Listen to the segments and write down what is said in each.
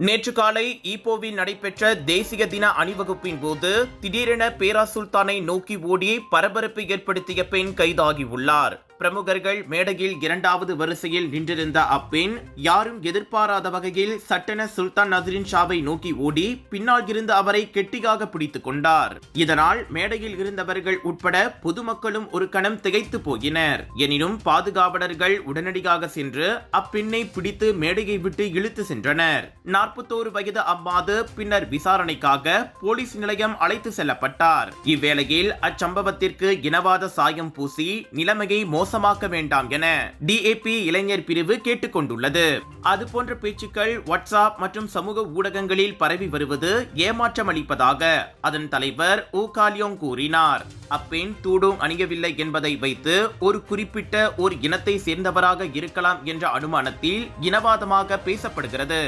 நேற்று காலை ஈப்போவில் நடைபெற்ற தேசிய தின அணிவகுப்பின் போது திடீரென பேரா சுல்தானை நோக்கி ஓடி பரபரப்பை ஏற்படுத்திய பெண் கைதாகியுள்ளார். பிரமுகர்கள் மேடையில் இரண்டாவது வரிசையில் நின்றிருந்த அப்பெண் யாரும் எதிர்பாராத வகையில் சட்டென சுல்தான் நஸ்ரின் ஷாவை நோக்கி ஓடி பின்னால் இருந்து அவரை கெட்டியாக பிடித்துக் கொண்டார். இதனால் மேடையில் இருந்தவர்கள் உட்பட பொதுமக்களும் ஒரு கணம் திகைத்து போயினர். எனினும் பாதுகாவலர்கள் உடனடியாக சென்று அப்பெண்ணை பிடித்து மேடையை விட்டு இழுத்து சென்றனர். 41 வயது அம்மாது பின்னர் விசாரணைக்காக போலீஸ் நிலையம் அழைத்து செல்லப்பட்டார். இவ்வேளையில் அச்சம்பவத்திற்கு இனவாத சாயம் பூசி நிலைமையை மோசமாக்க வேண்டாம் என DAP இளைஞர் பிரிவு கேட்டுக் கொண்டுள்ளது. அதுபோன்ற பேச்சுக்கள் வாட்ஸ்அப் மற்றும் சமூக ஊடகங்களில் பரவி வருவது ஏமாற்றம் அளிப்பதாக அதன் தலைவர் ஊ காலியோங் கூறினார். அப்பெண் தூடோங் அணியவில்லை என்பதை வைத்து ஒரு குறிப்பிட்ட ஒரு இனத்தை சேர்ந்தவராக இருக்கலாம் என்ற அனுமானத்தில் இனவாதமாக பேசப்படுகிறது.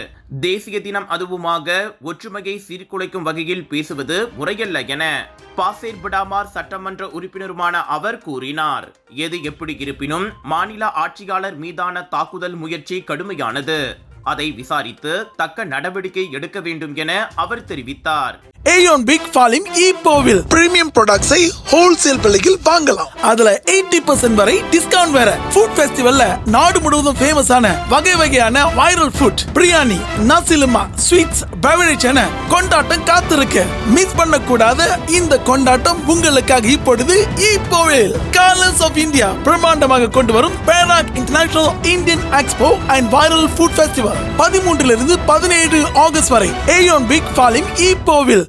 தேசிய தினம் அதுவுமாக ஒற்றுமையை சீர்குலைக்கும் வகையில் பேசுவது முறையல்ல என பாசேர் பிடாமார் சட்டமன்ற உறுப்பினருமான அவர் கூறினார். எது எப்படி இருப்பினும் மாநில ஆட்சியாளர் மீதான தாக்குதல் முயற்சி கடுமையானது. அதை விசாரித்து தக்க நடவடிக்கை எடுக்க வேண்டும் என அவர் தெரிவித்தார். ஏயோன் பிக் ஃபாலிம் ஈப்போவில் பிரீமியம் ப்ராடக்ட்ஸை ஹோல்சேல் விலையில் வாங்கலாம். அதுல 80% வரை டிஸ்கவுண்ட் வேற. ஃபுட் ஃபெஸ்டிவல்ல நாடு முழுவதும் ஃபேமஸான வகை வகையான வைரல் ஃபுட், பிரியாணி, நசிலுமா, ஸ்வீட்ஸ், பெவரேஜ் என கொண்டாட்டம் காத்திருக்கு. மிஸ் பண்ண கூடாத இந்த கொண்டாட்டம் உங்களுக்காக இப்பொழுது ஈப்போவில் கலர்ஸ் ஆஃப் இந்தியா பிரம்மாண்டமாக கொண்டு வரும் Perak international Indian expo and viral food festival 13 இருந்து 17 ஆகஸ்ட் வரை ஏயோன் பிக் ஃபாலிம் ஈப்போவில்.